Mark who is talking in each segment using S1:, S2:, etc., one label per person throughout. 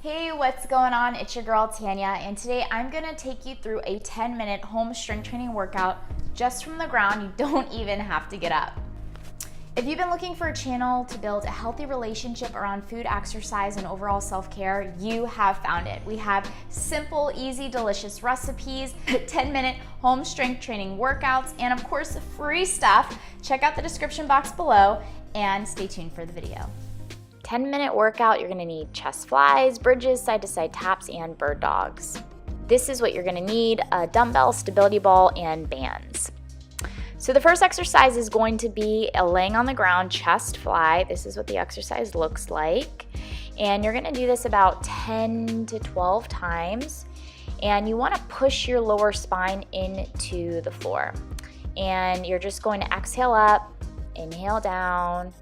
S1: Hey, what's going on? It's your girl Tanya, and today I'm gonna take you through a 10-minute home strength training workout just from the ground. You don't even have to get up. If you've been looking for a channel to build a healthy relationship around food, exercise, and overall self-care, you have found it. We have simple, easy, delicious recipes, 10-minute home strength training workouts, and of course, free stuff. Check out the description box below and stay tuned for the video. 10-minute workout, you're gonna need chest flies, bridges, side-to-side taps, and bird dogs. This is what you're gonna need: a dumbbell, stability ball, and bands. So the first exercise is going to be a laying on the ground chest fly. This is what the exercise looks like. And you're gonna do this about 10 to 12 times. And you wanna push your lower spine into the floor. And you're just going to exhale up, inhale down,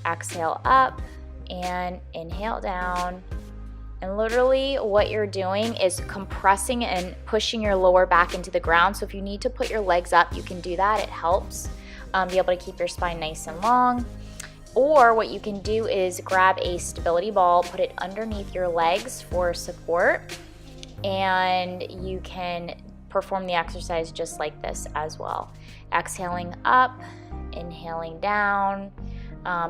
S1: exhale up, and inhale down. And literally what you're doing is compressing and pushing your lower back into the ground. So if you need to put your legs up, you can do that. It helps be able to keep your spine nice and long. Or what you can do is grab a stability ball, put it underneath your legs for support, and you can perform the exercise just like this as well. Exhaling up, inhaling down,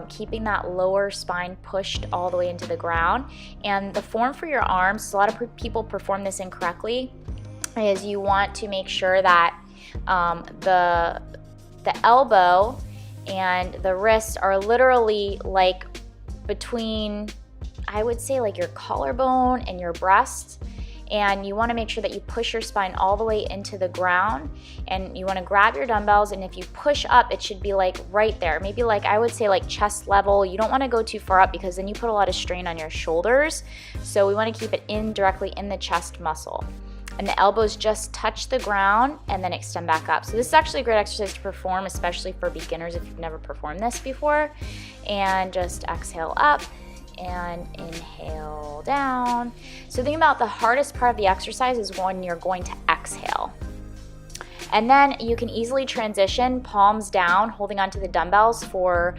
S1: keeping that lower spine pushed all the way into the ground. And the form for your arms, a lot of people perform this incorrectly, is you want to make sure that the elbow and the wrist are literally like between, I would say, like your collarbone and your breast. And you want to make sure that you push your spine all the way into the ground, and you want to grab your dumbbells, and if you push up, it should be like right there, maybe like, I would say like chest level. You don't want to go too far up because then you put a lot of strain on your shoulders. So we want to keep it in directly in the chest muscle, and the elbows just touch the ground and then extend back up. So this is actually a great exercise to perform, especially for beginners if you've never performed this before. And just exhale up and inhale down. So think about the hardest part of the exercise is when you're going to exhale. And then you can easily transition palms down, holding onto the dumbbells for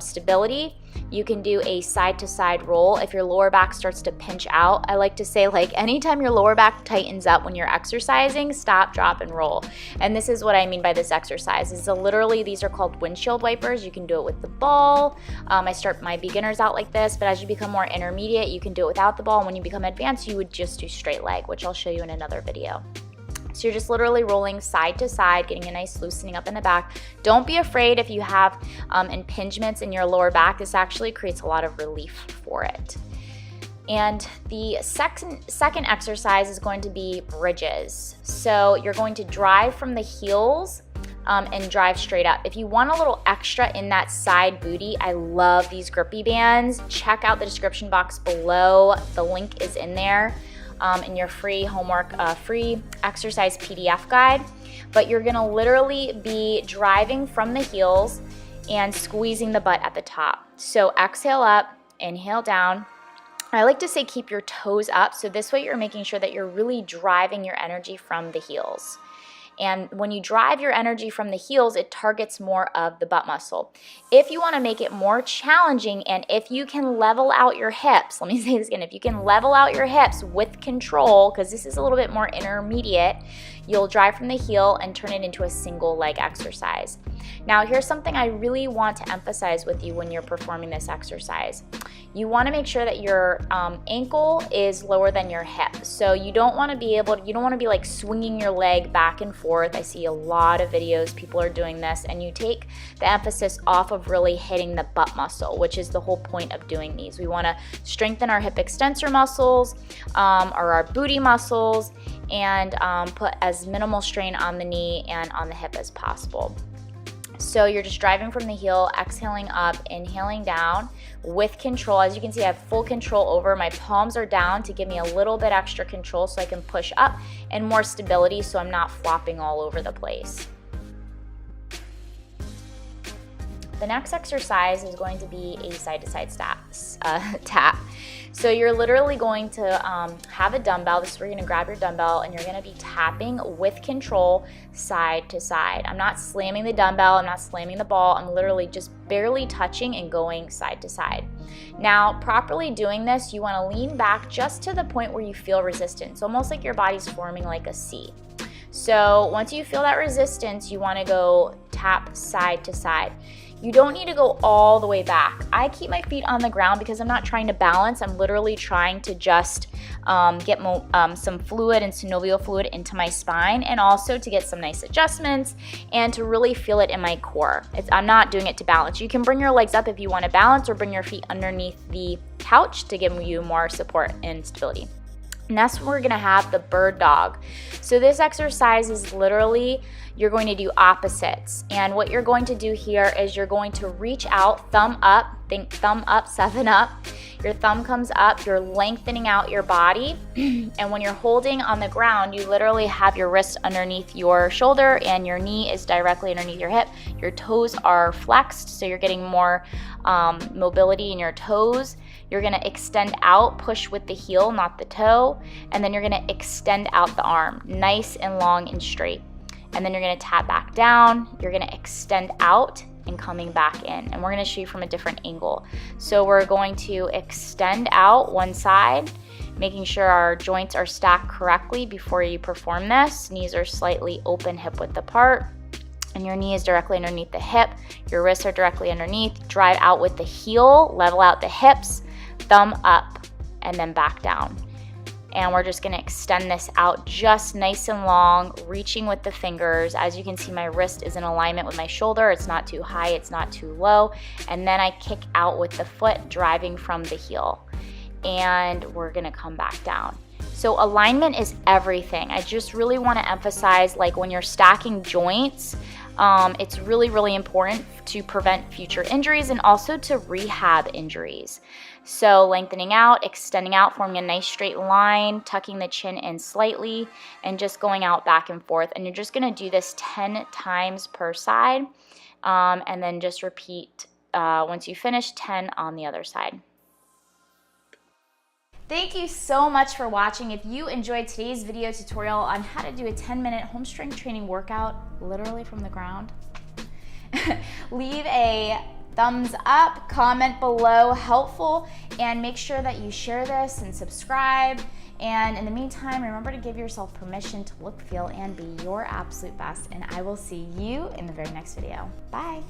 S1: stability. You can do a side-to-side roll if your lower back starts to pinch out. I like to say, like, anytime your lower back tightens up when you're exercising, stop, drop, and roll. And this is what I mean by this exercise. Is literally, these are called windshield wipers. You can do it with the ball. I start my beginners out like this, but as you become more intermediate, you can do it without the ball. And when you become advanced, you would just do straight leg, which I'll show you in another video. So you're just literally rolling side to side, getting a nice loosening up in the back. Don't be afraid if you have impingements in your lower back. This actually creates a lot of relief for it. And the second exercise is going to be bridges. So you're going to drive from the heels and drive straight up. If you want a little extra in that side booty, I love these grippy bands. Check out the description box below. The link is in there. In your free homework, free exercise PDF guide. But you're gonna literally be driving from the heels and squeezing the butt at the top. So exhale up, inhale down. I like to say keep your toes up, so this way you're making sure that you're really driving your energy from the heels. And when you drive your energy from the heels, it targets more of the butt muscle. If you want to make it more challenging, and if you can level out your hips, let me say this again, if you can level out your hips with control, because this is a little bit more intermediate, you'll drive from the heel and turn it into a single leg exercise. Now, here's something I really want to emphasize with you when you're performing this exercise. You want to make sure that your ankle is lower than your hip. So you don't want to be like swinging your leg back and forth. I see a lot of videos, people are doing this, and you take the emphasis off of really hitting the butt muscle, which is the whole point of doing these. We want to strengthen our hip extensor muscles, or our booty muscles, and put as minimal strain on the knee and on the hip as possible. So you're just driving from the heel, exhaling up, inhaling down with control. As you can see, I have full control over. My palms are down to give me a little bit extra control so I can push up, and more stability so I'm not flopping all over the place. The next exercise is going to be a side-to-side tap. So you're literally going to have a dumbbell. This is where you're gonna grab your dumbbell and you're gonna be tapping with control side to side. I'm not slamming the dumbbell, I'm not slamming the ball, I'm literally just barely touching and going side to side. Now, properly doing this, you wanna lean back just to the point where you feel resistance, almost like your body's forming like a C. So once you feel that resistance, you wanna go tap side to side. You don't need to go all the way back. I keep my feet on the ground because I'm not trying to balance. I'm literally trying to just get some fluid and synovial fluid into my spine, and also to get some nice adjustments and to really feel it in my core. I'm not doing it to balance. You can bring your legs up if you want to balance, or bring your feet underneath the couch to give you more support and stability. And that's when we're gonna have the bird dog. So this exercise is literally, you're going to do opposites. And what you're going to do here is you're going to reach out, thumb up, think thumb up, 7 up. Your thumb comes up, you're lengthening out your body. And when you're holding on the ground, you literally have your wrist underneath your shoulder and your knee is directly underneath your hip. Your toes are flexed, so you're getting more mobility in your toes. You're gonna extend out, push with the heel, not the toe, and then you're gonna extend out the arm, nice and long and straight. And then you're gonna tap back down, you're gonna extend out and coming back in. And we're gonna show you from a different angle. So we're going to extend out one side, making sure our joints are stacked correctly before you perform this. Knees are slightly open, hip width apart. And your knee is directly underneath the hip. Your wrists are directly underneath. Drive out with the heel, level out the hips, thumb up, and then back down. And we're just gonna extend this out just nice and long, reaching with the fingers. As you can see, my wrist is in alignment with my shoulder. It's not too high, it's not too low. And then I kick out with the foot, driving from the heel. And we're gonna come back down. So alignment is everything. I just really wanna emphasize, like when you're stacking joints, it's really, really important to prevent future injuries and also to rehab injuries. So lengthening out, extending out, forming a nice straight line, tucking the chin in slightly, and just going out back and forth. And you're just gonna do this 10 times per side, and then just repeat once you finish 10 on the other side. Thank you so much for watching. If you enjoyed today's video tutorial on how to do a 10-minute home strength training workout, literally from the ground, leave a thumbs up, comment below, helpful, and make sure that you share this and subscribe. And in the meantime, remember to give yourself permission to look, feel, and be your absolute best. And I will see you in the very next video. Bye.